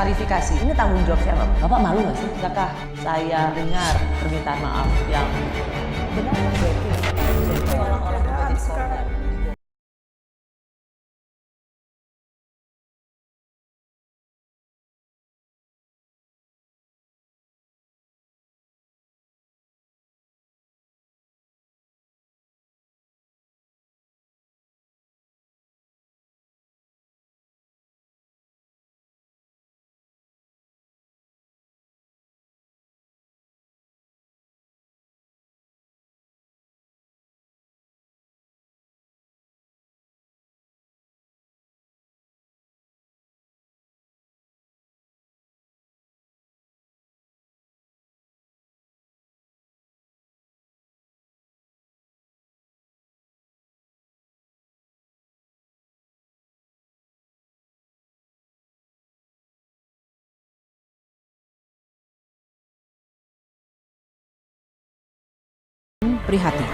klarifikasi. Ini tanggung jawab siapa? Bapak malu nggak sih? Apakah saya dengar permintaan maaf yang benar berarti orang-orang menjadi korban? Prihatin.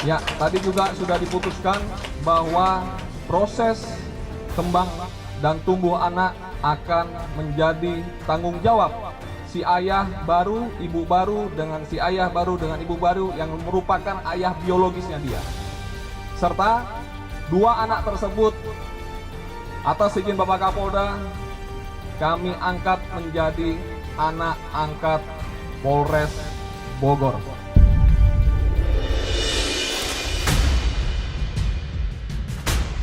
Ya, tadi juga sudah diputuskan bahwa proses kembang dan tumbuh anak akan menjadi tanggung jawab si ayah baru, ibu baru dengan si ayah baru dengan ibu baru yang merupakan ayah biologisnya dia. Serta dua anak tersebut atas izin Bapak Kapolda kami angkat menjadi anak angkat Polres Bogor.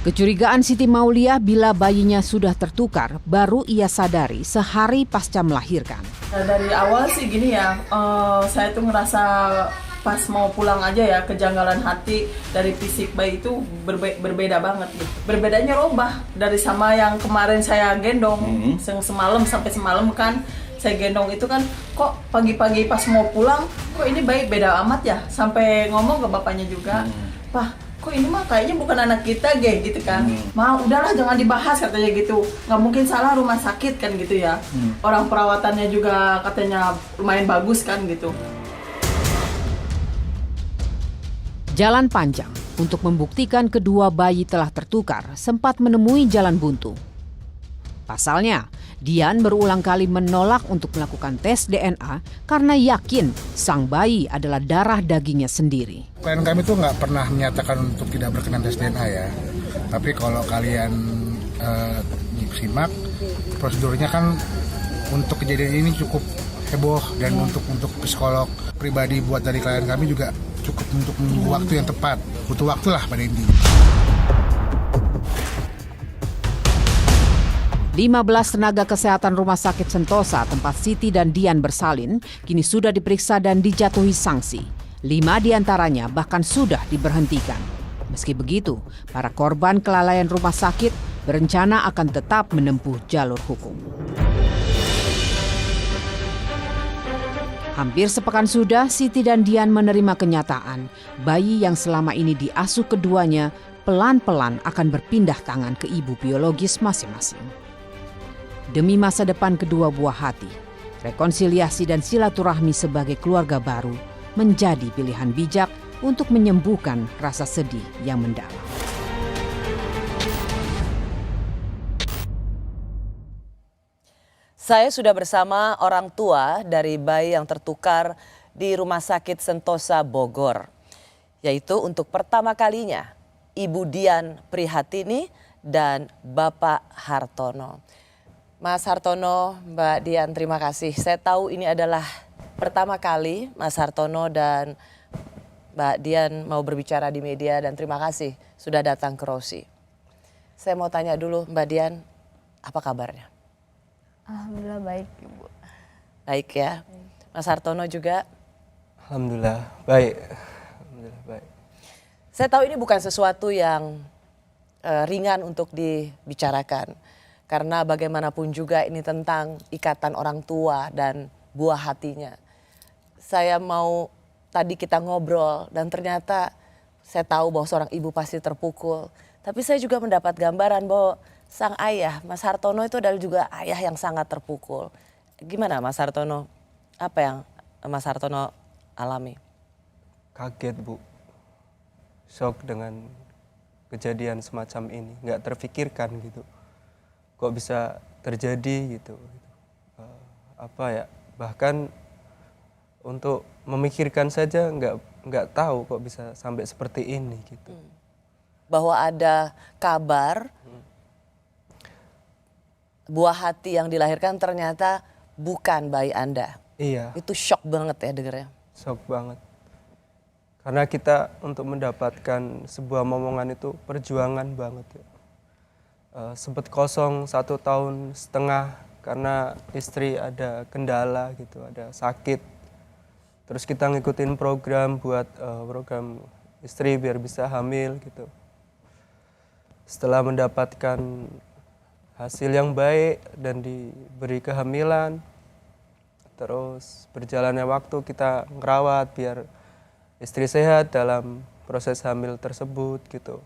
Kecurigaan Siti Mauliah bila bayinya sudah tertukar baru ia sadari sehari pasca melahirkan. Dari awal sih gini ya, saya tuh ngerasa pas mau pulang aja ya, kejanggalan hati dari fisik bayi itu berbeda banget gitu. Berbedanya robah dari sama yang kemarin saya gendong, semalam sampai semalam kan saya gendong itu kan, kok pagi-pagi pas mau pulang, kok ini bayi beda amat ya, sampai ngomong ke bapaknya juga, Pak, kok ini mah kayaknya bukan anak kita gitu kan. Udahlah jangan dibahas katanya gitu, nggak mungkin salah rumah sakit kan gitu ya. Orang perawatannya juga katanya lumayan bagus kan gitu. Jalan panjang untuk membuktikan kedua bayi telah tertukar sempat menemui jalan buntu. Pasalnya, Dian berulang kali menolak untuk melakukan tes DNA karena yakin sang bayi adalah darah dagingnya sendiri. Klien kami tuh nggak pernah menyatakan untuk tidak berkenan tes DNA ya. Tapi kalau kalian simak, prosedurnya kan untuk kejadian ini cukup heboh dan untuk psikolog pribadi buat dari klien kami juga cukup untuk menunggu waktu yang tepat. Butuh waktu lah pada intinya. 15 tenaga kesehatan Rumah Sakit Sentosa tempat Siti dan Dian bersalin kini sudah diperiksa dan dijatuhi sanksi. 5 diantaranya bahkan sudah diberhentikan. Meski begitu, para korban kelalaian rumah sakit berencana akan tetap menempuh jalur hukum. Hampir sepekan sudah Siti dan Dian menerima kenyataan bayi yang selama ini diasuh keduanya pelan-pelan akan berpindah tangan ke ibu biologis masing-masing. Demi masa depan kedua buah hati, rekonsiliasi dan silaturahmi sebagai keluarga baru menjadi pilihan bijak untuk menyembuhkan rasa sedih yang mendalam. Saya sudah bersama orang tua dari bayi yang tertukar di Rumah Sakit Sentosa Bogor, yaitu untuk pertama kalinya Ibu Dian Prihatini dan Bapak Hartono. Mas Hartono, Mbak Dian, terima kasih. Saya tahu ini adalah pertama kali Mas Hartono dan Mbak Dian mau berbicara di media dan terima kasih sudah datang ke Rosi. Saya mau tanya dulu Mbak Dian, apa kabarnya? Alhamdulillah baik, Ibu. Baik ya. Mas Hartono juga? Alhamdulillah baik. Alhamdulillah baik. Saya tahu ini bukan sesuatu yang ringan untuk dibicarakan. Karena bagaimanapun juga ini tentang ikatan orang tua dan buah hatinya. Saya mau, tadi kita ngobrol dan ternyata saya tahu bahwa seorang ibu pasti terpukul. Tapi saya juga mendapat gambaran bahwa sang ayah, Mas Hartono itu adalah juga ayah yang sangat terpukul. Gimana Mas Hartono? Apa yang Mas Hartono alami? Kaget Bu, shock dengan kejadian semacam ini, nggak terfikirkan gitu. Kok bisa terjadi gitu. Apa ya? Bahkan untuk memikirkan saja nggak tahu kok bisa sampai seperti ini gitu. Bahwa ada kabar buah hati yang dilahirkan ternyata bukan bayi Anda. Iya, Itu shock banget ya dengernya. shock banget. Karena kita untuk mendapatkan sebuah momongan itu perjuangan banget ya. Sempat kosong 1,5 tahun karena istri ada kendala gitu, ada sakit. Terus kita ngikutin program buat program istri biar bisa hamil gitu. Setelah mendapatkan hasil yang baik dan diberi kehamilan, terus berjalannya waktu kita ngerawat biar istri sehat dalam proses hamil tersebut gitu.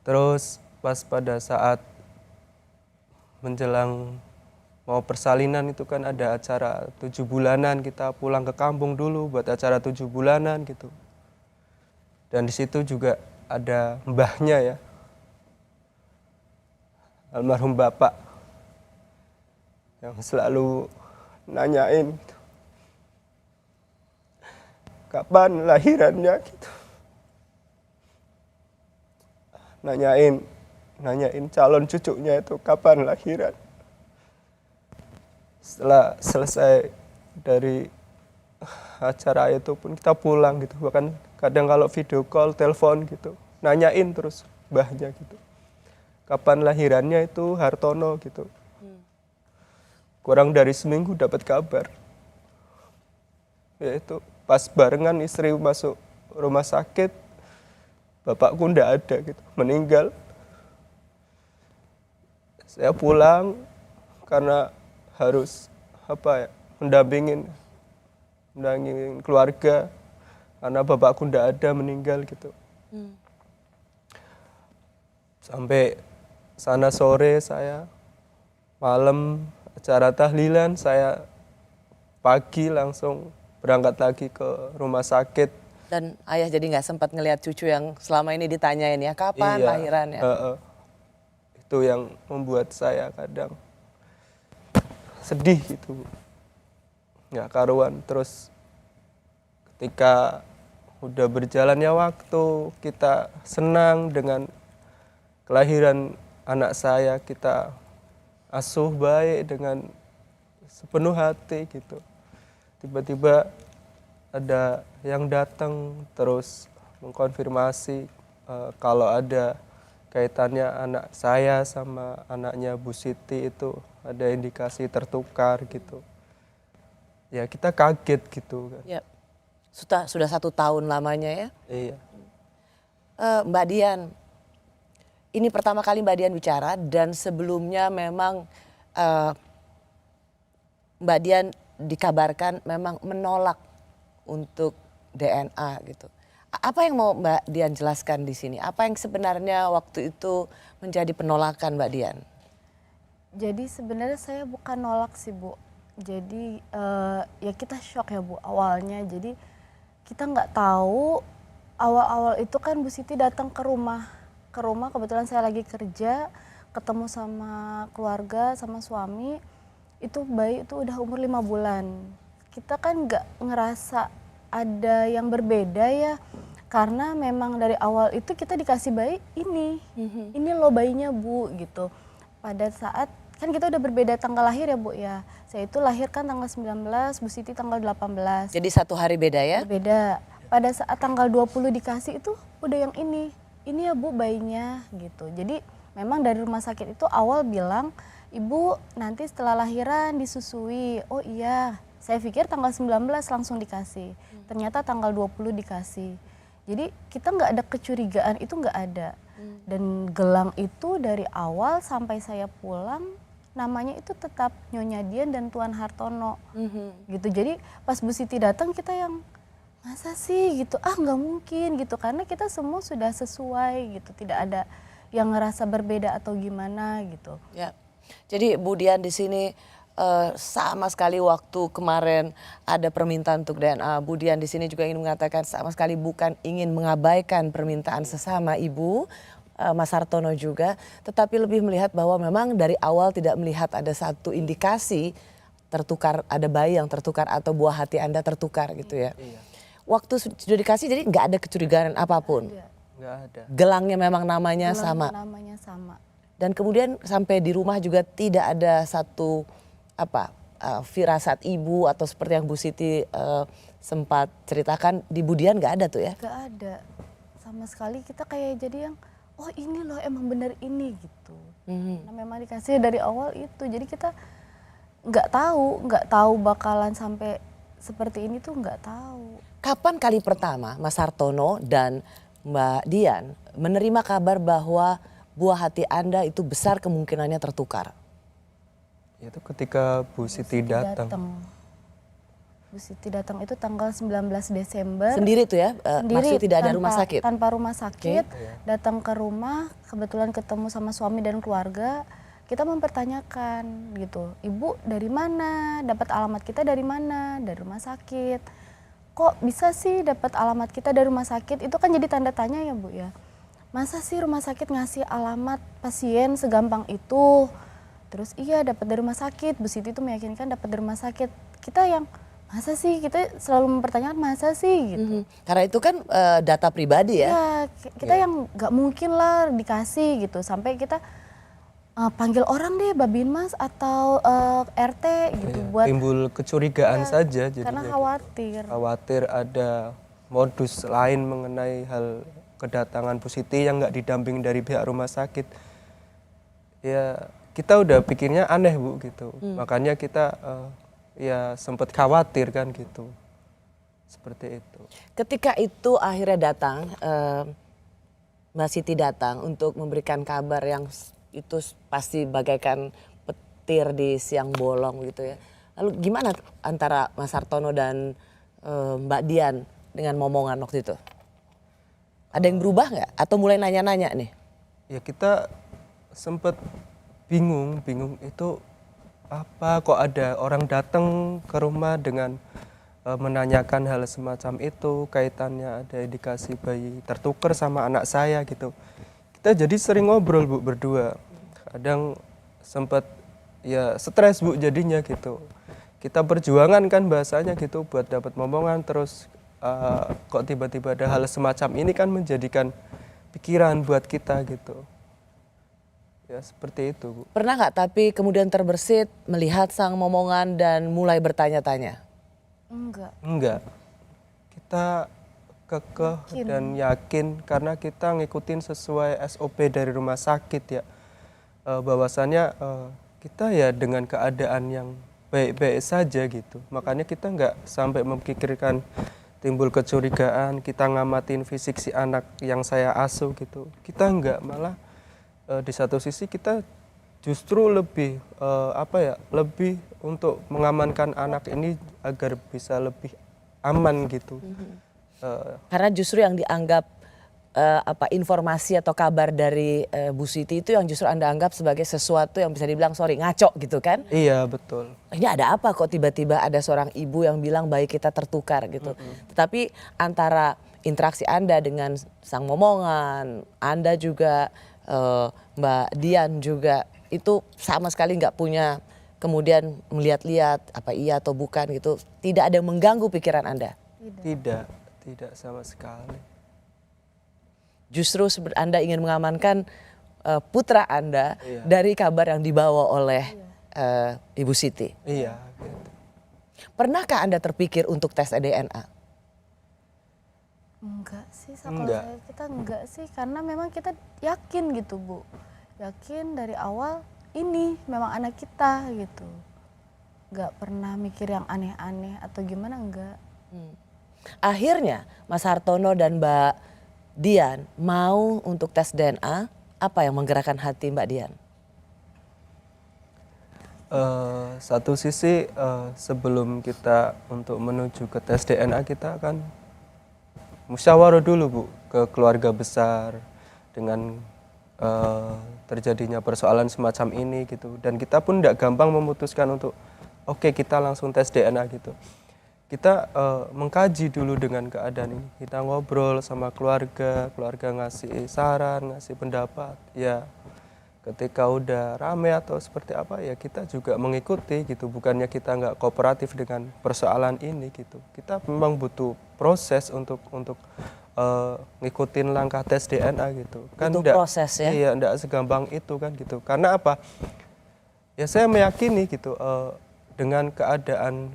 Terus pas pada saat menjelang mau persalinan itu kan ada acara 7 bulanan, kita pulang ke kampung dulu buat acara 7 bulanan gitu. Dan di situ juga ada mbahnya ya, almarhum bapak yang selalu nanyain gitu, kapan lahirannya gitu. Nanyain calon cucunya itu kapan lahiran. Setelah selesai dari acara itu pun kita pulang gitu. Bahkan kadang kalau video call, telepon gitu, nanyain terus mbahnya gitu. Kapan lahirannya itu Hartono gitu. Kurang dari seminggu dapat kabar. Yaitu pas barengan istri masuk rumah sakit, bapakku ndak ada gitu, meninggal. Saya pulang karena harus mendampingin keluarga karena bapakku ndak ada, meninggal gitu. Sampai sana sore saya, malam acara tahlilan, saya pagi langsung berangkat lagi ke rumah sakit. Dan ayah jadi nggak sempat ngelihat cucu yang selama ini ditanyain ya kapan Iya, lahirannya. Itu yang membuat saya kadang sedih gitu, nggak karuan. Terus ketika udah berjalannya waktu, kita senang dengan kelahiran anak saya, kita asuh baik dengan sepenuh hati gitu. Tiba-tiba ada yang datang terus mengkonfirmasi kalau ada kaitannya anak saya sama anaknya Bu Siti itu ada indikasi tertukar gitu. Ya kita kaget gitu kan. Ya. Sudah 1 tahun lamanya ya. Iya. Mbak Dian, ini pertama kali Mbak Dian bicara dan sebelumnya memang Mbak Dian dikabarkan memang menolak untuk DNA gitu. Apa yang mau Mbak Dian jelaskan di sini? Apa yang sebenarnya waktu itu menjadi penolakan Mbak Dian? Jadi sebenarnya saya bukan nolak sih Bu. Jadi ya kita shock ya Bu awalnya. Jadi kita nggak tahu awal-awal itu kan Bu Siti datang ke rumah. Ke rumah kebetulan saya lagi kerja, ketemu sama keluarga, sama suami. Itu bayi itu udah umur 5 bulan. Kita kan nggak ngerasa ada yang berbeda ya. Karena memang dari awal itu kita dikasih bayi ini. Ini loh bayinya Bu gitu. Pada saat kan kita udah berbeda tanggal lahir ya Bu ya. Saya itu lahir kan tanggal 19, Bu Siti tanggal 18. Jadi 1 hari beda ya? Berbeda. Pada saat tanggal 20 dikasih itu udah yang ini. Ini ya Bu bayinya gitu. Jadi memang dari rumah sakit itu awal bilang, Ibu nanti setelah lahiran disusui. Oh iya, saya pikir tanggal 19 langsung dikasih. Ternyata tanggal 20 dikasih. Jadi kita nggak ada kecurigaan, itu nggak ada. Dan gelang itu dari awal sampai saya pulang namanya itu tetap Nyonya Dian dan Tuan Hartono. Gitu. Jadi pas Bu Siti datang kita yang masa sih gitu, nggak mungkin gitu, karena kita semua sudah sesuai gitu, tidak ada yang ngerasa berbeda atau gimana gitu. Ya. Jadi Bu Dian di sini sama sekali waktu kemarin ada permintaan untuk DNA, Bu Dian di sini juga ingin mengatakan sama sekali bukan ingin mengabaikan permintaan sesama ibu, Mas Hartono juga, tetapi lebih melihat bahwa memang dari awal tidak melihat ada satu indikasi tertukar, ada bayi yang tertukar atau buah hati Anda tertukar gitu ya. Waktu sudah dikasih jadi nggak ada kecurigaan apapun. Nggak ada. Gelangnya memang namanya sama. Namanya sama. Dan kemudian sampai di rumah juga tidak ada satu firasat ibu atau seperti yang Bu Siti sempat ceritakan di Bu Dian nggak ada tuh ya? Gak ada sama sekali, kita kayak jadi yang oh ini loh emang bener ini gitu. Nah memang dikasih dari awal itu, jadi kita nggak tahu bakalan sampai seperti ini tuh nggak tahu. Kapan kali pertama Mas Hartono dan Mbak Dian menerima kabar bahwa buah hati Anda itu besar kemungkinannya tertukar? Itu ketika Bu Siti datang. Bu Siti datang itu tanggal 19 Desember. Sendiri tuh ya? Maksudnya tidak ada rumah sakit? Tanpa rumah sakit, datang ke rumah, kebetulan ketemu sama suami dan keluarga. Kita mempertanyakan gitu, ibu dari mana, dapat alamat kita dari mana, dari rumah sakit. Kok bisa sih dapat alamat kita dari rumah sakit? Itu kan jadi tanda tanya ya Bu ya. Masa sih rumah sakit ngasih alamat pasien segampang itu? Terus iya dapat dari rumah sakit, Bu Siti itu meyakinkan dapat dari rumah sakit. Kita yang masa sih, kita selalu mempertanyakan masa sih gitu. Karena itu kan data pribadi ya? Ya kita yang nggak mungkin lah dikasih gitu, sampai kita panggil orang deh Babinmas atau RT gitu buat timbul kecurigaan saja jadinya. Karena khawatir. Khawatir ada modus lain mengenai hal kedatangan Bu Siti yang nggak didamping dari pihak rumah sakit. Ya kita udah pikirnya aneh Bu gitu. Makanya kita ya sempat khawatir kan gitu. Seperti itu. Ketika itu akhirnya datang, Mbak Siti datang untuk memberikan kabar yang itu pasti bagaikan petir di siang bolong gitu ya. Lalu gimana antara Mas Hartono dan Mbak Dian dengan momongan waktu itu? Ada yang berubah nggak? Atau mulai nanya-nanya nih? Ya kita sempat bingung itu apa kok ada orang datang ke rumah dengan menanyakan hal semacam itu, kaitannya ada indikasi bayi tertukar sama anak saya gitu. Kita jadi sering ngobrol Bu berdua. Kadang sempat ya stres Bu jadinya gitu. Kita perjuangan kan bahasanya gitu buat dapat momongan, terus kok tiba-tiba ada hal semacam ini kan menjadikan pikiran buat kita gitu. Ya seperti itu Bu. Pernah nggak tapi kemudian terbersit melihat sang momongan dan mulai bertanya-tanya? Enggak. Kita kekeh dan yakin karena kita ngikutin sesuai SOP dari rumah sakit ya. Bahwasannya kita ya dengan keadaan yang baik-baik saja gitu. Makanya kita nggak sampai memikirkan timbul kecurigaan, kita ngamatin fisik si anak yang saya asuh gitu. Kita nggak, malah di satu sisi kita justru lebih lebih untuk mengamankan anak ini agar bisa lebih aman gitu. Karena justru yang dianggap informasi atau kabar dari Bu Siti itu yang justru Anda anggap sebagai sesuatu yang bisa dibilang ngaco gitu kan? Iya betul. Ini ada apa kok tiba-tiba ada seorang ibu yang bilang bayi kita tertukar gitu. Tetapi antara interaksi Anda dengan sang momongan, Anda juga Mbak Dian juga itu sama sekali nggak punya kemudian melihat-lihat apa iya atau bukan gitu. Tidak ada yang mengganggu pikiran Anda? Tidak sama sekali. Justru Anda ingin mengamankan putra Anda dari kabar yang dibawa oleh Ibu Siti. Iya. Gitu. Pernahkah Anda terpikir untuk tes DNA? Enggak sih, kita enggak sih, karena memang kita yakin gitu Bu. Yakin dari awal ini memang anak kita gitu. Enggak pernah mikir yang aneh-aneh atau gimana, enggak. Akhirnya Mas Hartono dan Mbak Dian mau untuk tes DNA, apa yang menggerakkan hati Mbak Dian? Satu sisi sebelum kita untuk menuju ke tes DNA kita akan musyawarah dulu Bu ke keluarga besar dengan terjadinya persoalan semacam ini gitu, dan kita pun tidak gampang memutuskan untuk oke kita langsung tes DNA gitu. Kita mengkaji dulu dengan keadaan ini. Kita ngobrol sama keluarga ngasih saran, ngasih pendapat. Ya, ketika udah rame atau seperti apa ya kita juga mengikuti gitu. Bukannya kita nggak kooperatif dengan persoalan ini gitu. Kita memang butuh proses untuk ngikutin langkah tes DNA gitu. Kan Butuh proses ya? Iya, nggak segampang itu kan gitu. Karena apa? Ya saya meyakini gitu dengan keadaan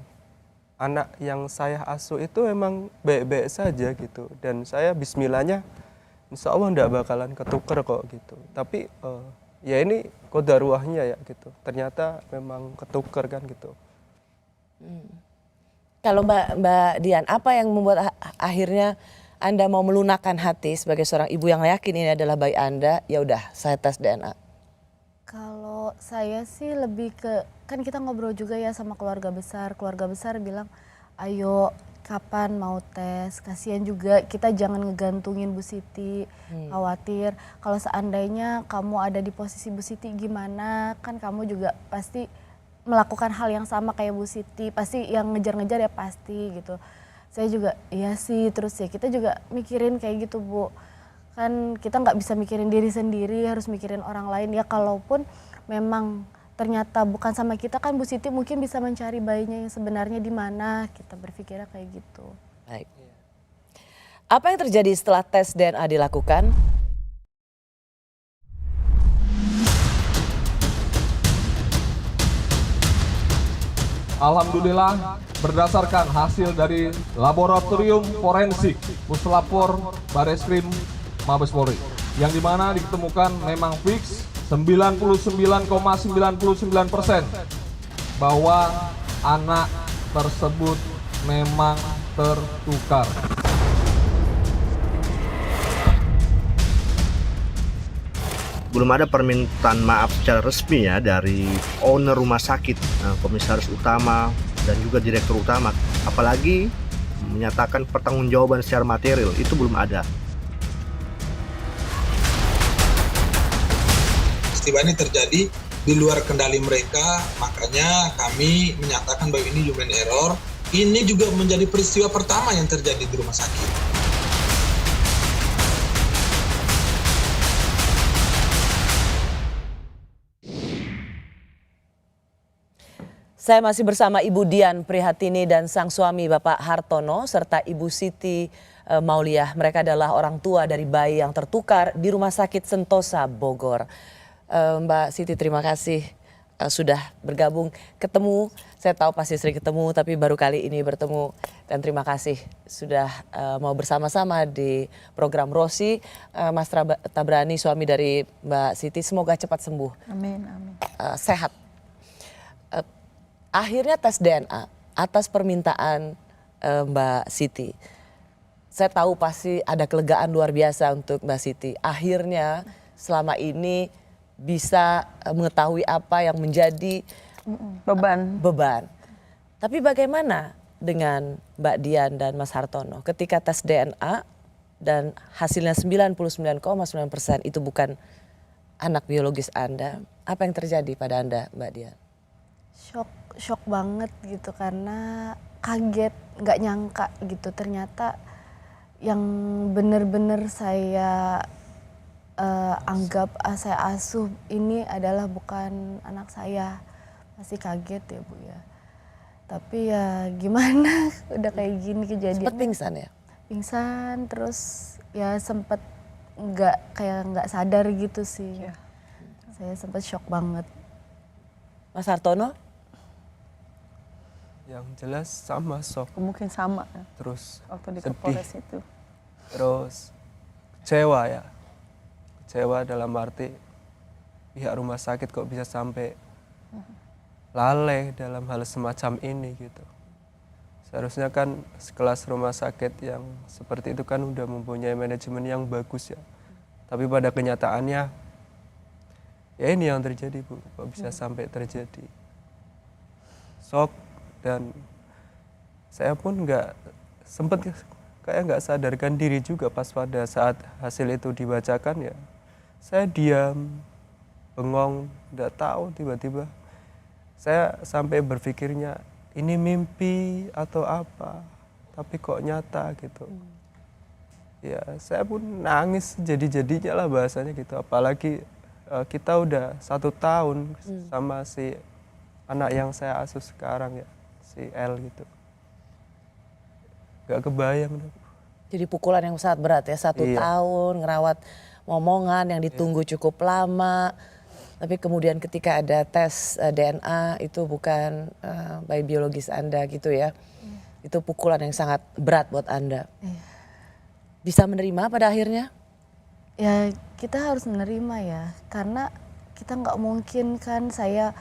anak yang saya asuh itu emang baik-baik saja gitu, dan saya bismillahnya insya Allah nggak bakalan ketuker kok gitu. Tapi ya ini qadarullah-nya ya gitu, ternyata memang ketuker kan gitu. Kalau Mbak Dian, apa yang membuat akhirnya Anda mau melunakkan hati sebagai seorang ibu yang yakin ini adalah bayi Anda, ya udah saya tes DNA? Kalau saya sih lebih ke, kan kita ngobrol juga ya sama keluarga besar bilang ayo kapan mau tes, kasihan juga kita jangan ngegantungin Bu Siti, khawatir kalau seandainya kamu ada di posisi Bu Siti gimana, kan kamu juga pasti melakukan hal yang sama kayak Bu Siti, pasti yang ngejar-ngejar ya pasti gitu. Saya juga iya sih, terus ya kita juga mikirin kayak gitu Bu. Kan kita nggak bisa mikirin diri sendiri, harus mikirin orang lain ya. Kalaupun memang ternyata bukan sama kita, kan Bu Siti mungkin bisa mencari bayinya yang sebenarnya di mana, kita berpikirnya kayak gitu. Baik. Apa yang terjadi setelah tes DNA dilakukan? Alhamdulillah, berdasarkan hasil dari laboratorium forensik Puslapor Bareskrim Mabes Polri, yang dimana ditemukan memang fix 99,99% bahwa anak tersebut memang tertukar. Belum ada permintaan maaf secara resmi ya dari owner rumah sakit, komisaris utama dan juga direktur utama, apalagi menyatakan pertanggungjawaban secara material, itu belum ada. Peristiwa ini terjadi di luar kendali mereka, makanya kami menyatakan bahwa ini human error. Ini juga menjadi peristiwa pertama yang terjadi di rumah sakit. Saya masih bersama Ibu Dian Prihatini dan sang suami Bapak Hartono serta Ibu Siti Mauliah. Mereka adalah orang tua dari bayi yang tertukar di Rumah Sakit Sentosa Bogor. Mbak Siti, terima kasih sudah bergabung. Ketemu, saya tahu pasti sering ketemu, tapi baru kali ini bertemu. Dan terima kasih sudah mau bersama-sama di program Rosi. Mas Tabrani, suami dari Mbak Siti, semoga cepat sembuh. Amin, amin. Sehat. Akhirnya tes DNA atas permintaan Mbak Siti. Saya tahu pasti ada kelegaan luar biasa untuk Mbak Siti. Akhirnya selama ini bisa mengetahui apa yang menjadi beban. Tapi bagaimana dengan Mbak Dian dan Mas Hartono ketika tes DNA dan hasilnya 99,9% itu bukan anak biologis Anda? Apa yang terjadi pada Anda, Mbak Dian? Shock banget gitu, karena kaget, nggak nyangka gitu, ternyata yang bener-bener saya anggap saya asuh ini adalah bukan anak saya. Masih kaget ya Bu ya. Tapi ya gimana, udah kayak gini kejadian. Sempet pingsan ya? Pingsan, terus ya sempet nggak sadar gitu sih. Ya. Saya sempet shock banget. Mas Hartono? Yang jelas sama shock. Mungkin sama Terus waktu di sedih. Kapolres itu. Terus kecewa ya. Kecewa dalam arti pihak rumah sakit kok bisa sampai lalai dalam hal semacam ini gitu. Seharusnya kan sekelas rumah sakit yang seperti itu kan udah mempunyai manajemen yang bagus ya. Tapi pada kenyataannya ya ini yang terjadi Bu, kok bisa sampai terjadi. Shock, dan saya pun nggak sadarkan diri juga pas pada saat hasil itu dibacakan ya. Saya diam, bengong, nggak tahu, tiba-tiba saya sampai berpikirnya ini mimpi atau apa, tapi kok nyata gitu. Ya saya pun nangis jadi-jadinya lah bahasanya gitu, apalagi kita udah 1 tahun sama si anak yang saya asuh sekarang ya, si L gitu. Gak kebayang. Jadi pukulan yang sangat berat ya, 1 Iya. tahun ngerawat momongan yang ditunggu cukup lama. Tapi kemudian ketika ada tes DNA itu bukan bayi biologis Anda gitu ya. Itu pukulan yang sangat berat buat Anda. Bisa menerima pada akhirnya? Ya kita harus menerima ya, karena kita nggak mungkin kan, saya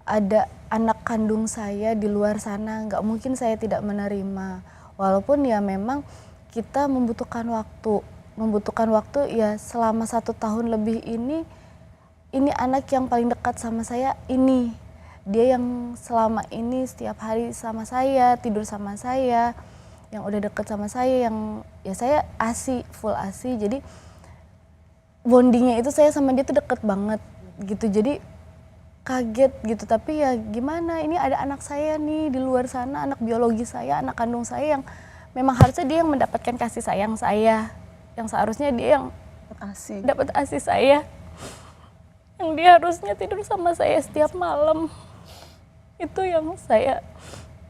ada anak kandung saya di luar sana, nggak mungkin saya tidak menerima. Walaupun ya memang kita membutuhkan waktu ya selama 1 tahun lebih ini anak yang paling dekat sama saya ini. Dia yang selama ini setiap hari sama saya, tidur sama saya, yang udah deket sama saya, yang ya saya ASI, full ASI. Jadi bondingnya itu saya sama dia tuh deket banget gitu. Jadi kaget gitu, tapi ya gimana, ini ada anak saya nih di luar sana, anak biologi saya, anak kandung saya yang memang harusnya dia yang mendapatkan kasih sayang saya, yang seharusnya dia yang dapat ASI saya, yang dia harusnya tidur sama saya setiap malam. Itu yang saya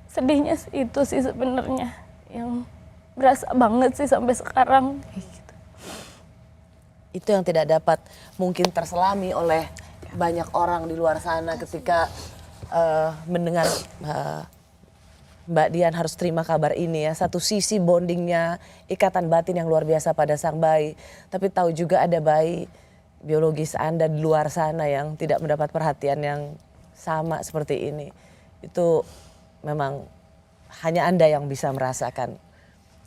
sedihnya itu sih sebenarnya, yang berasa banget sih sampai sekarang. Gitu. Itu yang tidak dapat mungkin terselami oleh banyak orang di luar sana ketika mendengar Mbak Dian harus terima kabar ini ya. Satu sisi bondingnya, ikatan batin yang luar biasa pada sang bayi. Tapi tahu juga ada bayi biologis Anda di luar sana yang tidak mendapat perhatian yang sama seperti ini. Itu memang hanya Anda yang bisa merasakan.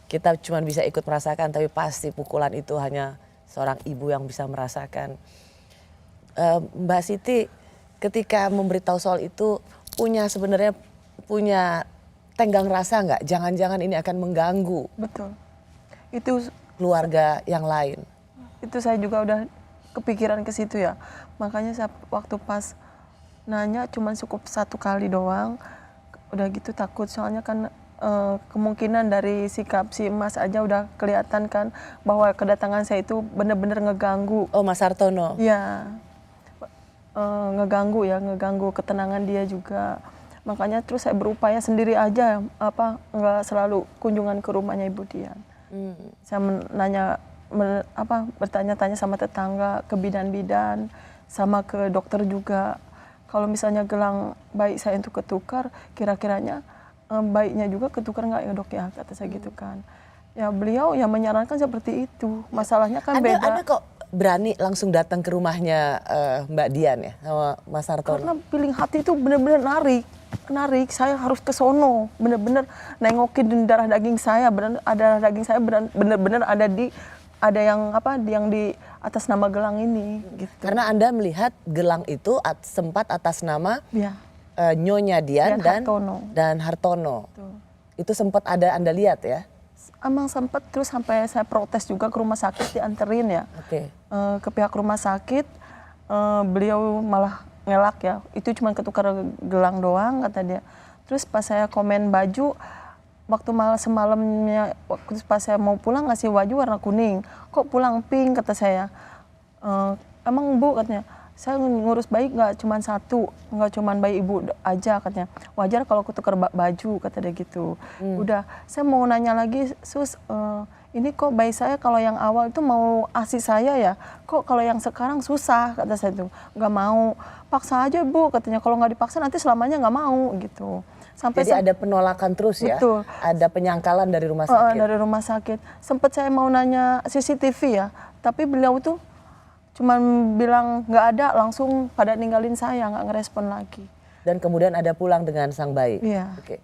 Kita cuma bisa ikut merasakan, tapi pasti pukulan itu hanya seorang ibu yang bisa merasakan. Mbak Siti ketika memberitahu soal itu sebenarnya punya tenggang rasa nggak? Jangan-jangan ini akan mengganggu Betul. Itu keluarga yang lain. saya juga udah kepikiran ke situ ya. Makanya saya waktu pas nanya cuman cukup 1 kali doang. Udah gitu takut, soalnya kan kemungkinan dari sikap si Mas aja udah kelihatan kan bahwa kedatangan saya itu benar-benar ngeganggu. Oh, Mas Hartono. Iya. Ngeganggu ketenangan dia juga. Makanya terus saya berupaya sendiri aja, nggak selalu kunjungan ke rumahnya Ibu Dian. Saya bertanya-tanya sama tetangga, ke bidan-bidan, sama ke dokter juga. Kalau misalnya gelang bayi saya itu ketukar, kira-kiranya bayinya juga ketukar nggak ya dok ya, kata saya gitu kan. Ya beliau yang menyarankan seperti itu. Masalahnya kan beda. Anda kok berani langsung datang ke rumahnya Mbak Dian ya sama Mas Hartono? Karena feeling hati itu benar-benar narik. Saya harus ke sono, benar-benar nengokin darah daging saya, benar-benar ada yang di atas nama gelang ini gitu. Karena Anda melihat gelang itu sempat atas nama Ya. Nyonya Dian dan Hartono. Betul. Itu sempat ada Anda lihat ya? Emang sempat, terus sampai saya protes juga ke rumah sakit, dianterin ya. Oke. Ke pihak rumah sakit, beliau malah ngelak ya. Itu cuma ketukar gelang doang kata dia. Terus pas saya komen baju, waktu semalamnya, waktu pas saya mau pulang ngasih baju warna kuning. Kok pulang pink, kata saya. Emang Bu, katanya, saya ngurus bayi nggak cuma 1, nggak cuma bayi Ibu aja, katanya. Wajar kalau aku tukar baju, kata dia gitu. Udah, saya mau nanya lagi, Sus, ini kok bayi saya kalau yang awal itu mau ASI saya ya, kok kalau yang sekarang susah, kata saya tuh. Nggak mau, paksa aja Bu, katanya. Kalau nggak dipaksa nanti selamanya nggak mau, gitu. Jadi ada penolakan terus ya? Betul. Ada penyangkalan dari rumah sakit? Dari rumah sakit. Sempat saya mau nanya CCTV ya, tapi beliau tuh cuman bilang nggak ada, langsung pada ninggalin saya, nggak ngerespon lagi. Dan kemudian ada pulang dengan sang bayi? Iya. Oke.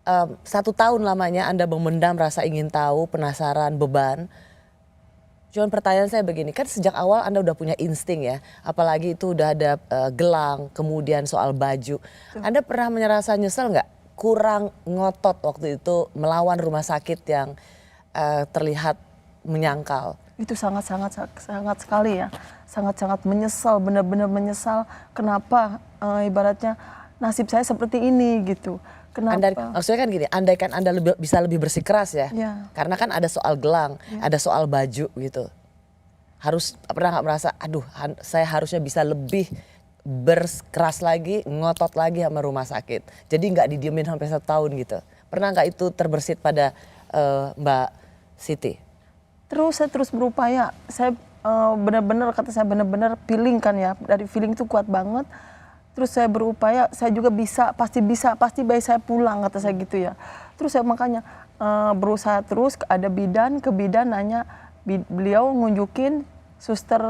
1 tahun lamanya Anda memendam rasa ingin tahu, penasaran, beban. Cuman pertanyaan saya begini, kan sejak awal Anda udah punya insting ya, apalagi itu udah ada gelang, kemudian soal baju. Anda pernah merasa nyesel nggak? Kurang ngotot waktu itu melawan rumah sakit yang terlihat menyangkal? Itu sangat sekali ya, sangat menyesal, benar-benar menyesal. Kenapa ibaratnya nasib saya seperti ini gitu. Kenapa? Maksudnya kan gini, andaikan Anda bisa lebih bersikeras ya. Ya. Karena kan ada soal gelang, ada soal baju gitu. Pernah nggak merasa, aduh saya harusnya bisa lebih berkeras lagi, ngotot lagi sama rumah sakit. Jadi nggak didiemin sampai 1 tahun gitu. Pernah nggak itu terbersit pada Mbak Siti? Saya terus berupaya. Saya benar-benar kata saya benar-benar feeling kan ya. Dari feeling itu kuat banget. Terus saya berupaya, saya juga bisa, pasti bayi saya pulang kata saya gitu ya. Terus saya makanya berusaha terus, ada ke bidan nanya, beliau ngunjukin suster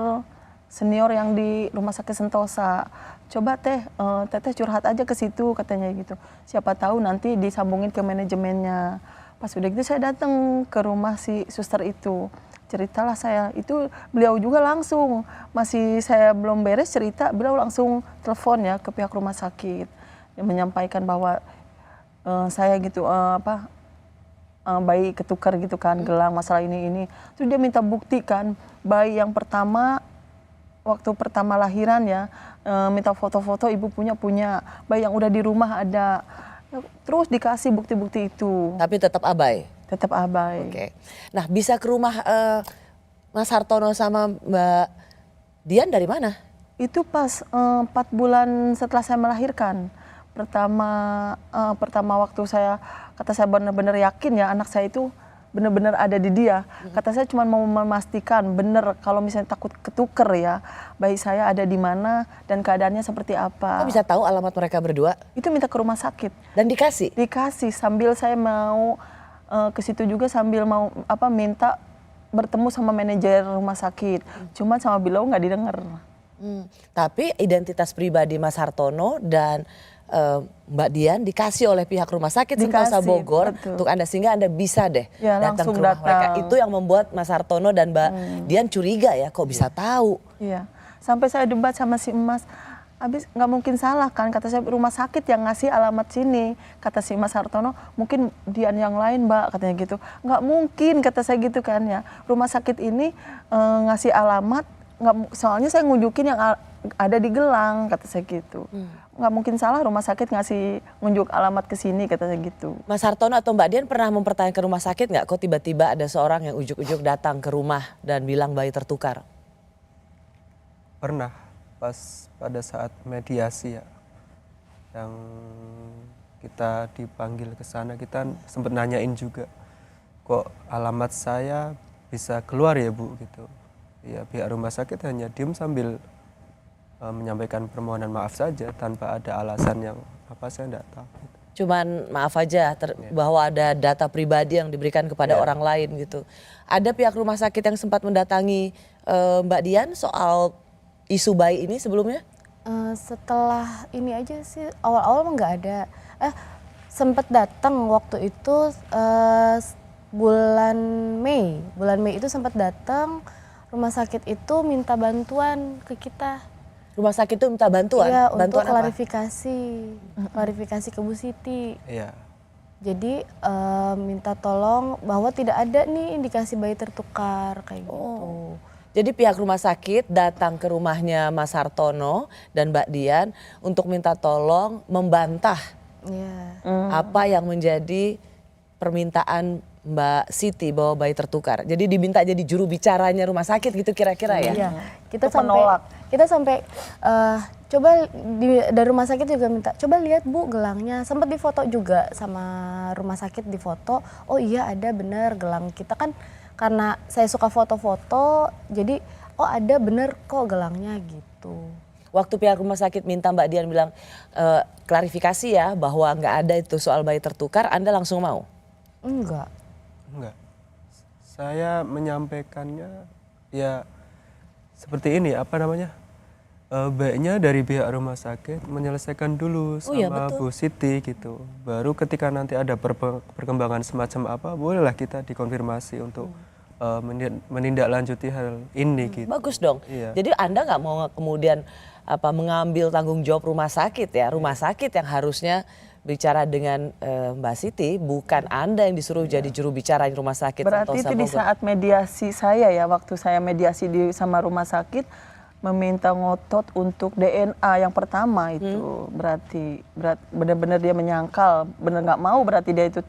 senior yang di Rumah Sakit Sentosa. Coba teteh curhat aja ke situ katanya gitu. Siapa tahu nanti disambungin ke manajemennya. Pas udah gitu saya datang ke rumah si suster itu. Ceritalah saya, itu beliau juga langsung, masih saya belum beres cerita, beliau langsung telepon ya ke pihak rumah sakit. Dia menyampaikan bahwa saya gitu, bayi ketukar gitu kan, gelang masalah ini. Terus dia minta bukti kan, bayi yang pertama, waktu pertama lahiran ya, minta foto-foto ibu punya, bayi yang udah di rumah ada. Terus dikasih bukti-bukti itu. Tapi tetap abai? Tetap abai. Oke. Nah bisa ke rumah Mas Hartono sama Mbak Dian dari mana? Itu pas 4 bulan setelah saya melahirkan. Pertama waktu kata saya benar-benar yakin ya anak saya itu benar-benar ada di dia. Kata saya cuma mau memastikan benar kalau misalnya takut ketuker ya, bayi saya ada di mana dan keadaannya seperti apa. Kok bisa tahu alamat mereka berdua? Itu minta ke rumah sakit. Dan dikasih? Dikasih sambil saya mau ke situ juga sambil mau minta bertemu sama manajer rumah sakit. Cuma sama beliau nggak didengar. Tapi identitas pribadi Mas Hartono dan Mbak Dian dikasih oleh pihak rumah sakit Sentosa Bogor untuk Anda sehingga Anda bisa deh datang ke rumah mereka. Itu yang membuat Mas Hartono dan Mbak Dian curiga ya, kok bisa tahu. Iya, sampai saya debat sama si Emas, habis nggak mungkin salah kan, kata saya rumah sakit yang ngasih alamat sini. Kata si Mas Hartono, mungkin Dian yang lain Mbak, katanya gitu. Nggak mungkin, kata saya gitu kan ya. Rumah sakit ini ngasih alamat, soalnya saya ngunjukin yang ada di gelang, kata saya gitu. Nggak mungkin salah rumah sakit ngasih ngunjuk alamat ke sini, kata saya gitu. Mas Hartono atau Mbak Dian pernah mempertanyakan rumah sakit nggak? Kok tiba-tiba ada seorang yang ujuk-ujuk datang ke rumah dan bilang bayi tertukar? Pernah, pas pada saat mediasi ya, yang kita dipanggil ke sana, kita sempat nanyain juga, kok alamat saya bisa keluar ya Bu gitu. Ya pihak rumah sakit hanya diem sambil menyampaikan permohonan maaf saja tanpa ada alasan yang saya enggak tahu. Cuman maaf aja bahwa ada data pribadi yang diberikan kepada orang lain gitu. Ada pihak rumah sakit yang sempat mendatangi Mbak Dian soal isu bayi ini sebelumnya? Setelah ini aja sih awal-awal nggak ada. Sempat datang waktu itu bulan Mei itu sempat datang, rumah sakit itu minta bantuan ke kita. Rumah sakit itu minta bantuan? Iya, bantuan untuk klarifikasi ke Bu Siti. Iya. Jadi minta tolong bahwa tidak ada nih indikasi bayi tertukar kayak gitu. Jadi pihak rumah sakit datang ke rumahnya Mas Hartono dan Mbak Dian untuk minta tolong membantah apa yang menjadi permintaan Mbak Siti bahwa bayi tertukar. Jadi diminta jadi juru bicaranya rumah sakit gitu kira-kira ya? Iya. Kita sampai coba dari rumah sakit juga minta, coba lihat Bu gelangnya. Sempat difoto juga sama rumah sakit, difoto. Oh iya ada bener gelang kita kan. Karena saya suka foto-foto, jadi ada bener kok gelangnya gitu. Waktu pihak rumah sakit minta Mbak Dian bilang klarifikasi ya bahwa nggak ada itu soal bayi tertukar, Anda langsung mau? Enggak. Saya menyampaikannya ya seperti ini, baiknya dari pihak rumah sakit menyelesaikan dulu sama Bu Siti gitu. Baru ketika nanti ada perkembangan semacam apa, bolehlah kita dikonfirmasi untuk menindaklanjuti hal ini gitu. Bagus dong. Iya. Jadi Anda nggak mau kemudian mengambil tanggung jawab rumah sakit ya. Rumah sakit yang harusnya bicara dengan Mbak Siti, bukan Anda yang disuruh jadi juru bicara rumah sakit. Berarti itu di saat mediasi saya ya, waktu saya mediasi sama rumah sakit, meminta ngotot untuk DNA yang pertama itu berarti benar-benar dia menyangkal, benar nggak mau berarti dia itu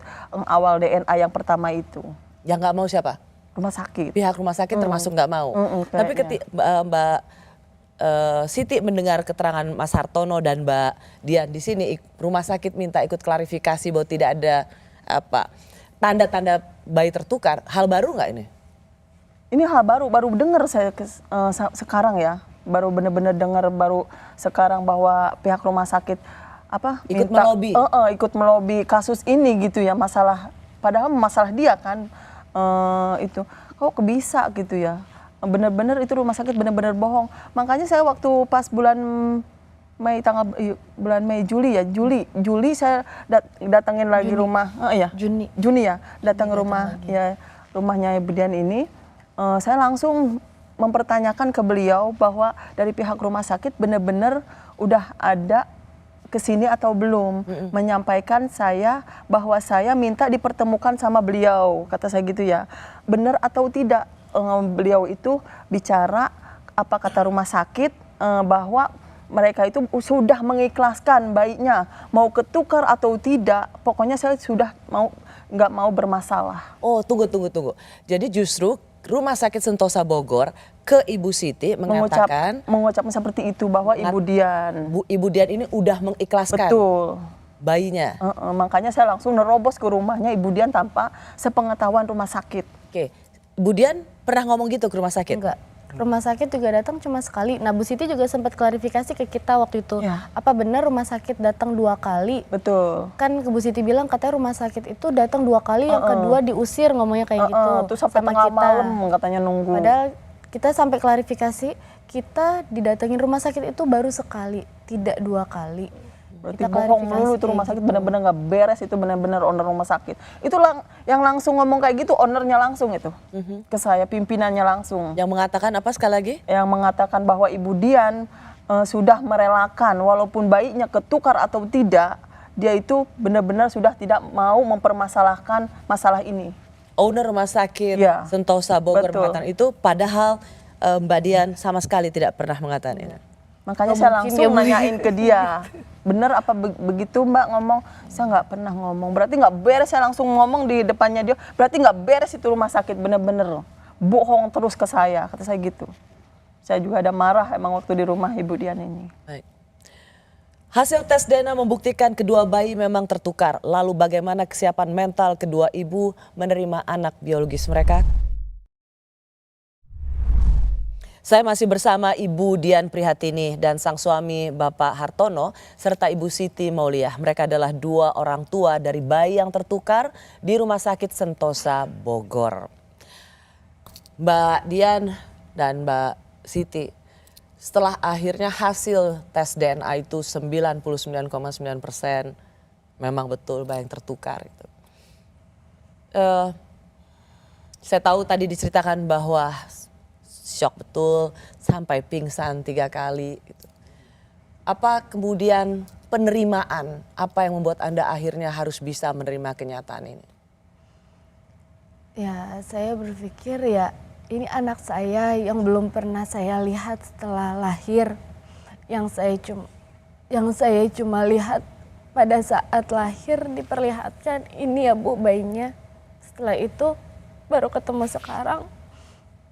awal DNA yang pertama itu. Yang nggak mau siapa? Rumah sakit. Pihak rumah sakit termasuk nggak mau. Tapi Mbak Siti mendengar keterangan Mas Hartono dan Mbak Dian di sini, rumah sakit minta ikut klarifikasi bahwa tidak ada tanda-tanda bayi tertukar. Hal baru nggak ini? Ini hal baru dengar saya sekarang ya, baru benar-benar dengar baru sekarang bahwa pihak rumah sakit Ikut melobi. Ikut melobi kasus ini gitu ya, padahal masalah dia kan itu kok bisa gitu ya, benar-benar itu rumah sakit benar-benar bohong. Makanya saya waktu pas bulan Juli saya datangin lagi rumah Juni ya, datang rumah ya, rumahnya Ibu Dian ini. Saya langsung mempertanyakan ke beliau bahwa dari pihak rumah sakit benar-benar udah ada kesini atau belum, menyampaikan saya bahwa saya minta dipertemukan sama beliau, kata saya gitu ya. Benar atau tidak, beliau itu bicara apa kata rumah sakit bahwa mereka itu sudah mengikhlaskan bayinya, mau ketukar atau tidak, pokoknya saya sudah nggak mau bermasalah. Oh, tunggu. Jadi justru Rumah Sakit Sentosa Bogor ke Ibu Siti mengatakan mengucapkan seperti itu bahwa Ibu Dian ini udah mengikhlaskan bayinya. Makanya saya langsung nerobos ke rumahnya Ibu Dian tanpa sepengetahuan rumah sakit. Oke, Ibu Dian pernah ngomong gitu ke rumah sakit? Enggak. Rumah sakit juga datang cuma sekali. Nah, Bu Siti juga sempat klarifikasi ke kita waktu itu. Ya. Apa benar rumah sakit datang 2 kali? Betul. Kan Bu Siti bilang katanya rumah sakit itu datang 2 kali, yang kedua diusir, ngomongnya kayak gitu. Terus sampai tengah malam katanya nunggu. Padahal kita sampai klarifikasi, kita didatengin rumah sakit itu baru sekali, tidak 2 kali. Berarti bohong melulu itu rumah sakit, benar-benar nggak beres, itu benar-benar owner rumah sakit. Itu yang langsung ngomong kayak gitu, ownernya langsung itu ke saya, pimpinannya langsung. Yang mengatakan apa sekali lagi? Yang mengatakan bahwa Ibu Dian sudah merelakan walaupun bayinya ketukar atau tidak, dia itu benar-benar sudah tidak mau mempermasalahkan masalah ini. Owner rumah sakit Sentosa Bogor mengatakan itu, padahal Mbak Dian sama sekali tidak pernah mengatakan ini. Makanya saya langsung nanyain ke dia, bener apa begitu Mbak ngomong? Saya nggak pernah ngomong, berarti nggak beres. Saya langsung ngomong di depannya dia, berarti nggak beres itu rumah sakit, bener-bener bohong terus ke saya, kata saya gitu. Saya juga ada marah emang waktu di rumah Ibu Dian ini. Baik. Hasil tes DNA membuktikan kedua bayi memang tertukar. Lalu bagaimana kesiapan mental kedua ibu menerima anak biologis mereka? Saya masih bersama Ibu Dian Prihatini dan sang suami Bapak Hartono serta Ibu Siti Mauliah. Mereka adalah 2 orang tua dari bayi yang tertukar di Rumah Sakit Sentosa Bogor. Mbak Dian dan Mbak Siti, setelah akhirnya hasil tes DNA itu 99,9% memang betul bayi yang tertukar. Saya tahu tadi diceritakan bahwa shock betul sampai pingsan 3 kali. Gitu. Apa kemudian penerimaan, apa yang membuat Anda akhirnya harus bisa menerima kenyataan ini? Ya, saya berpikir ya ini anak saya yang belum pernah saya lihat setelah lahir. Yang saya cuma lihat pada saat lahir diperlihatkan ini ya Bu bayinya. Setelah itu baru ketemu sekarang.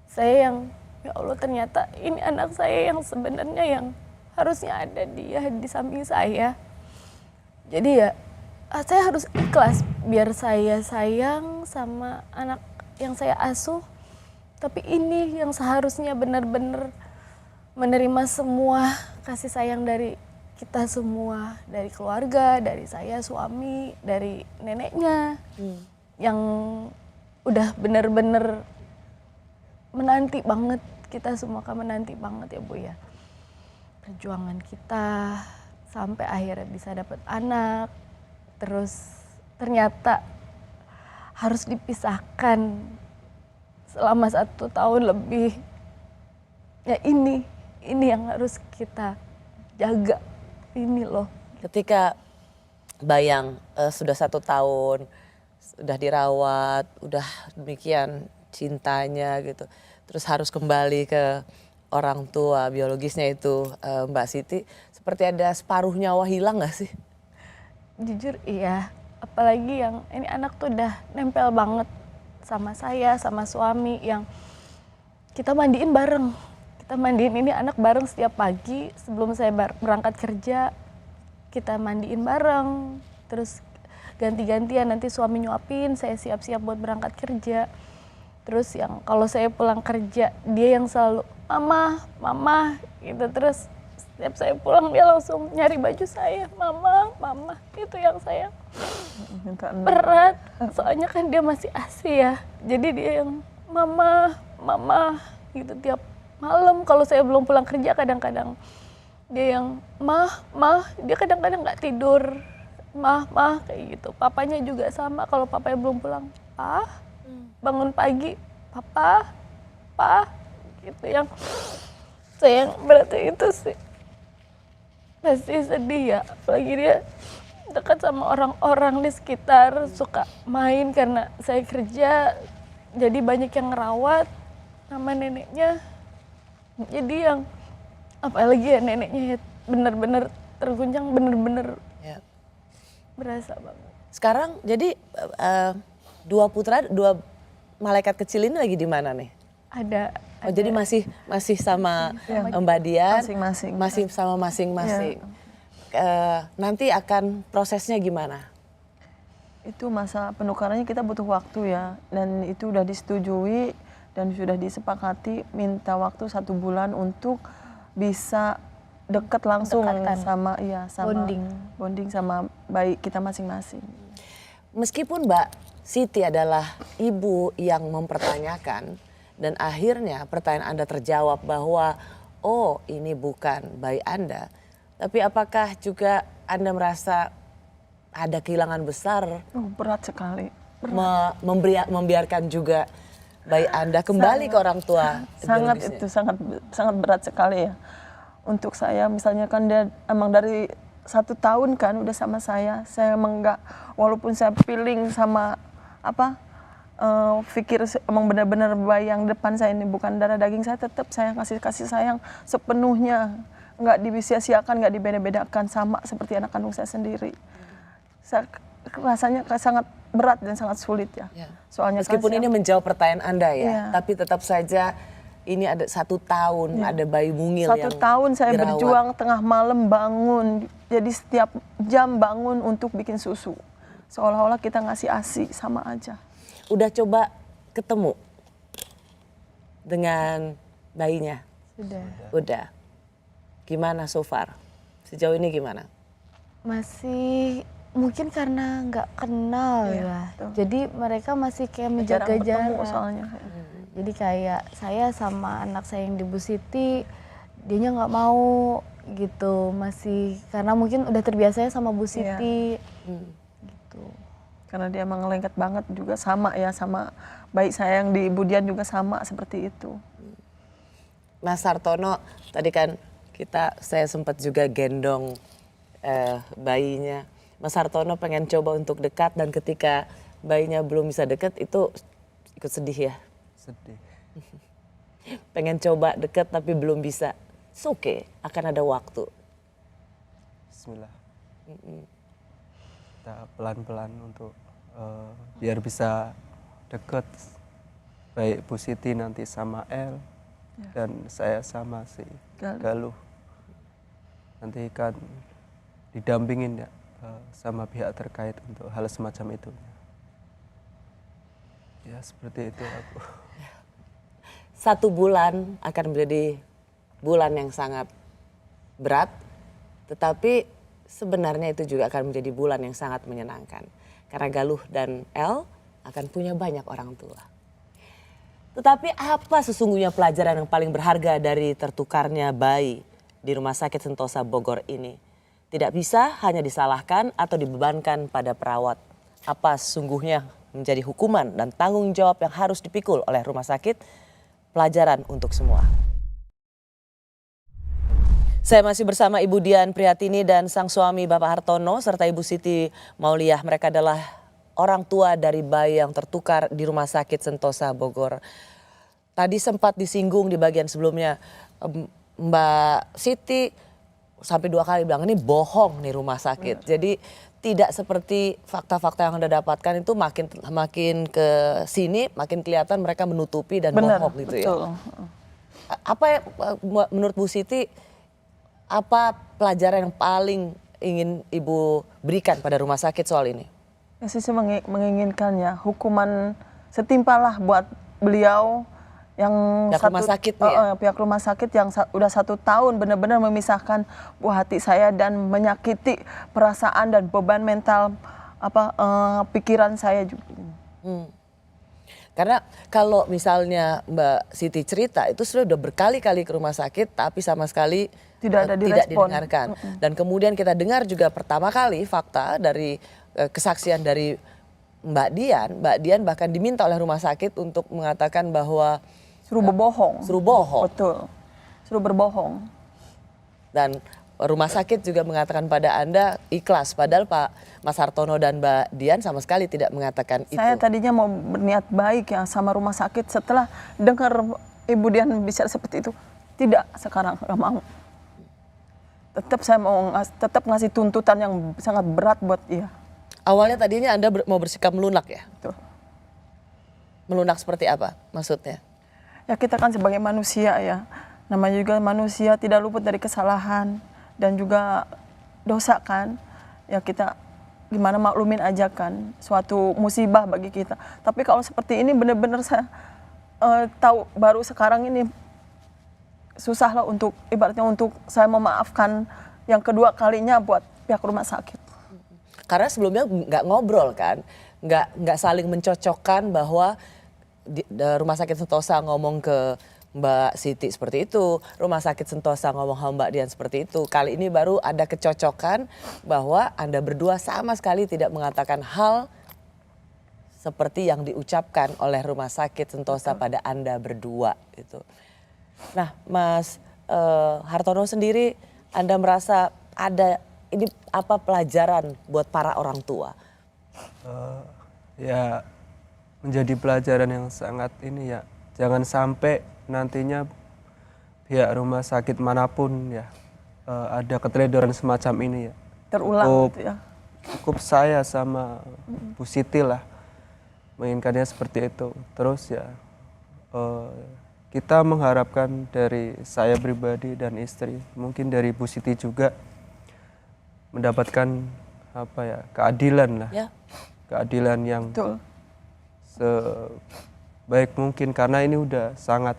Saya yang ya Allah ternyata ini anak saya yang sebenarnya yang harusnya ada dia di samping saya. Jadi ya saya harus ikhlas biar saya sayang sama anak yang saya asuh. Tapi ini yang seharusnya benar-benar menerima semua kasih sayang dari kita semua. Dari keluarga, dari saya, suami, dari neneknya. Yang udah benar-benar menanti banget. Kita semua kan menanti banget ya Bu ya. Perjuangan kita sampai akhirnya bisa dapat anak. Terus ternyata harus dipisahkan selama 1 tahun lebih. Ya ini yang harus kita jaga. Ini loh. Ketika bayang sudah 1 tahun, sudah dirawat, udah demikian cintanya gitu. Terus harus kembali ke orang tua biologisnya itu Mbak Siti, seperti ada separuh nyawa hilang nggak sih? Jujur iya, apalagi yang ini anak tuh udah nempel banget sama saya, sama suami yang kita mandiin bareng. Kita mandiin ini anak bareng setiap pagi sebelum saya berangkat kerja, kita mandiin bareng. Terus ganti-gantian, nanti suami nyuapin, saya siap-siap buat berangkat kerja. Terus yang kalau saya pulang kerja, dia yang selalu mama gitu. Terus setiap saya pulang dia langsung nyari baju saya, mama, itu yang saya berat. Soalnya kan dia masih ASI ya, jadi dia yang mama gitu tiap malam. Kalau saya belum pulang kerja kadang-kadang dia yang mah, dia kadang-kadang nggak tidur, mah kayak gitu. Papanya juga sama, kalau papanya belum pulang, bangun pagi, papa, gitu. Yang saya berarti itu sih pasti sedih ya, apalagi dia dekat sama orang-orang di sekitar, suka main karena saya kerja, jadi banyak yang ngerawat sama neneknya. Jadi yang apalagi ya neneknya ya bener-bener terguncang, bener-bener Ya. berasa banget. Sekarang jadi dua malaikat kecil ini lagi di mana nih? Ada Oh, jadi masih sama Mbak Dian, Masing-masing. masih sama masing-masing. Nanti akan prosesnya gimana? Itu masa penukarannya kita butuh waktu ya, dan itu udah disetujui dan sudah disepakati minta waktu 1 bulan untuk bisa dekat langsung Dekatan. sama bonding sama bayi kita masing-masing. Meskipun Mbak Siti adalah ibu yang mempertanyakan dan akhirnya pertanyaan Anda terjawab bahwa oh ini bukan bayi Anda, tapi apakah juga Anda merasa ada kehilangan besar Berat sekali. membiarkan juga bayi Anda kembali ke orang tua? Sangat biologisnya? itu sangat berat sekali ya. Untuk saya misalnya kan dia emang dari 1 tahun kan udah sama saya emang enggak, walaupun saya feeling sama pikir emang benar-benar bayi yang depan saya ini bukan darah daging saya, tetap saya kasih sayang sepenuhnya, nggak disia-siakan, nggak dibeda-bedakan, sama seperti anak kandung saya sendiri. Rasanya sangat berat dan sangat sulit ya. Soalnya Meskipun kan ini menjawab pertanyaan Anda ya, Iya. tapi tetap saja ini ada 1 tahun, ada bayi mungil 1 yang tahun saya dirawat. berjuang tengah malam bangun, jadi setiap jam bangun untuk bikin susu. Seolah-olah kita ngasih ASI, sama aja. Udah coba ketemu dengan bayinya? Udah. Gimana so far? Sejauh ini gimana? Masih mungkin karena nggak kenal ya, betul. jadi mereka masih kayak Jarang menjaga bertemu jarak. soalnya. Jadi kayak saya sama anak saya yang di Bu Siti, dianya nggak mau gitu, masih karena mungkin udah terbiasa ya sama Bu Siti. Gitu. Karena dia emang lengket banget juga, sama ya sama bayi saya yang di Budian juga sama seperti itu. Mas Sartono, tadi kan saya sempat juga gendong bayinya. Mas Sartono pengen coba untuk dekat dan ketika bayinya belum bisa dekat itu ikut sedih ya? Sedih. Pengen coba dekat tapi belum bisa. It's okay, akan ada waktu. Bismillah. Kita pelan-pelan untuk biar bisa deket, baik Bu Siti nanti sama El dan saya sama si Galuh. Nanti kan didampingin ya sama pihak terkait untuk hal semacam itu. Ya seperti itu aku. 1 bulan akan menjadi bulan yang sangat berat, tetapi sebenarnya itu juga akan menjadi bulan yang sangat menyenangkan. Karena Galuh dan El akan punya banyak orang tua. Tetapi apa sesungguhnya pelajaran yang paling berharga dari tertukarnya bayi di Rumah Sakit Sentosa Bogor ini? Tidak bisa hanya disalahkan atau dibebankan pada perawat. Apa sesungguhnya menjadi hukuman dan tanggung jawab yang harus dipikul oleh rumah sakit? Pelajaran untuk semua. Saya masih bersama Ibu Dian Prihatini dan sang suami Bapak Hartono serta Ibu Siti Mauliah. Mereka adalah orang tua dari bayi yang tertukar di Rumah Sakit Sentosa Bogor. Tadi sempat disinggung di bagian sebelumnya, Mbak Siti sampai 2 kali bilang ini bohong nih rumah sakit. Jadi tidak seperti fakta-fakta yang Anda dapatkan itu makin ke sini makin kelihatan mereka menutupi dan Benar, bohong gitu ya. betul. Apa yang menurut Bu Siti apa pelajaran yang paling ingin Ibu berikan pada rumah sakit soal ini? Ya, saya menginginkan ya hukuman setimpal lah buat beliau yang Pihak rumah sakit nih ya? Pihak rumah sakit yang udah 1 tahun benar-benar memisahkan buah hati saya dan menyakiti perasaan dan beban mental pikiran saya juga. Karena kalau misalnya Mbak Siti cerita itu sudah berkali-kali ke rumah sakit tapi sama sekali Tidak ada tidak direspon. didengarkan. Dan kemudian kita dengar juga pertama kali fakta dari kesaksian dari Mbak Dian bahkan diminta oleh rumah sakit untuk mengatakan bahwa Suruh berbohong. suruh bohong. Betul. Suruh berbohong. Dan rumah sakit juga mengatakan pada Anda ikhlas. Padahal Pak Mas Hartono dan Mbak Dian sama sekali tidak mengatakan itu. Saya tadinya mau berniat baik ya sama rumah sakit setelah dengar Ibu Dian bicara seperti itu. Tidak, sekarang nggak mau. Tetap saya mau tetap ngasih tuntutan yang sangat berat buat dia. Awalnya tadinya Anda mau bersikap melunak ya? Tuh. Melunak seperti apa maksudnya? Ya kita kan sebagai manusia ya, namanya juga manusia tidak luput dari kesalahan dan juga dosa kan. Ya kita gimana maklumin aja kan, suatu musibah bagi kita. Tapi kalau seperti ini benar-benar saya tahu baru sekarang ini susah lah untuk ibaratnya untuk saya memaafkan yang kedua kalinya buat pihak rumah sakit. Karena sebelumnya nggak ngobrol kan, nggak saling mencocokkan bahwa Rumah Sakit Sentosa ngomong ke Mbak Siti seperti itu, Rumah Sakit Sentosa ngomong sama Mbak Dian seperti itu. Kali ini baru ada kecocokan bahwa Anda berdua sama sekali tidak mengatakan hal seperti yang diucapkan oleh Rumah Sakit Sentosa pada Anda berdua itu. Nah, Mas Hartono sendiri, Anda merasa ada ini apa pelajaran buat para orang tua? Ya menjadi pelajaran yang sangat ini ya. Jangan sampai nantinya pihak rumah sakit manapun ya ada keteledoran semacam ini ya. Terulang gitu ya. Cukup saya sama Bu Siti lah menginginkannya seperti itu. Terus ya kita mengharapkan dari saya pribadi dan istri, mungkin dari Bu Siti juga mendapatkan apa ya, keadilan lah. Ya. Keadilan yang Betul. sebaik mungkin karena ini udah sangat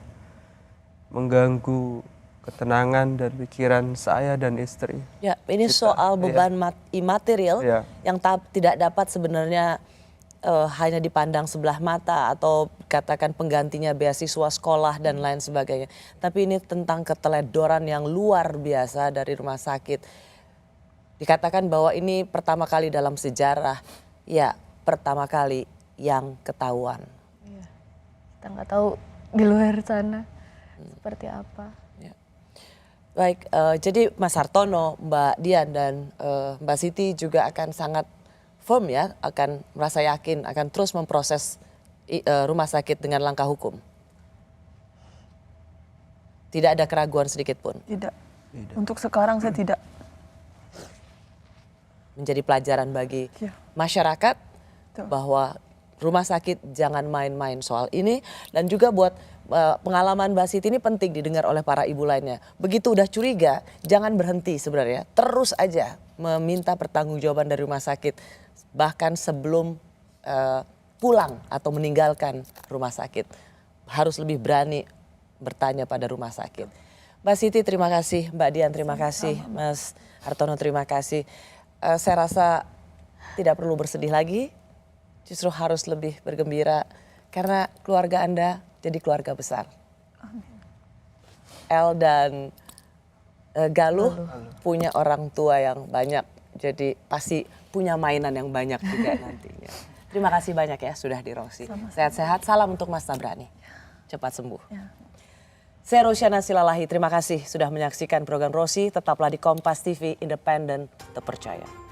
mengganggu ketenangan dan pikiran saya dan istri. Ya, ini soal beban imaterial Ya. yang tidak dapat sebenarnya hanya dipandang sebelah mata atau katakan penggantinya beasiswa sekolah dan lain sebagainya. Tapi ini tentang keteledoran yang luar biasa dari rumah sakit. Dikatakan bahwa ini pertama kali dalam sejarah, ya pertama kali yang ketahuan. Iya. Kita nggak tahu di luar sana seperti apa. Ya. Baik, jadi Mas Hartono, Mbak Dian dan Mbak Siti juga akan sangat firm ya, akan merasa yakin akan terus memproses rumah sakit dengan langkah hukum. Tidak ada keraguan sedikit pun. Tidak. Untuk sekarang saya tidak. Menjadi pelajaran bagi Ya. masyarakat Betul. bahwa rumah sakit jangan main-main soal ini, dan juga buat pengalaman Mbak Siti ini penting didengar oleh para ibu lainnya. Begitu udah curiga, jangan berhenti sebenarnya, terus aja meminta pertanggungjawaban dari rumah sakit bahkan sebelum pulang atau meninggalkan rumah sakit. Harus lebih berani bertanya pada rumah sakit. Mbak Siti terima kasih, Mbak Dian terima kasih, Mas Hartono terima kasih. Saya rasa tidak perlu bersedih lagi. Justru harus lebih bergembira karena keluarga Anda jadi keluarga besar. El dan Galuh punya orang tua yang banyak, jadi pasti punya mainan yang banyak juga nantinya. Terima kasih banyak ya sudah di Rosi. Sehat-sehat, salam untuk Mas Tabrani. Cepat sembuh. Ya. Saya Rosyana Silalahi, terima kasih sudah menyaksikan program Rosi. Tetaplah di Kompas TV, independen, terpercaya.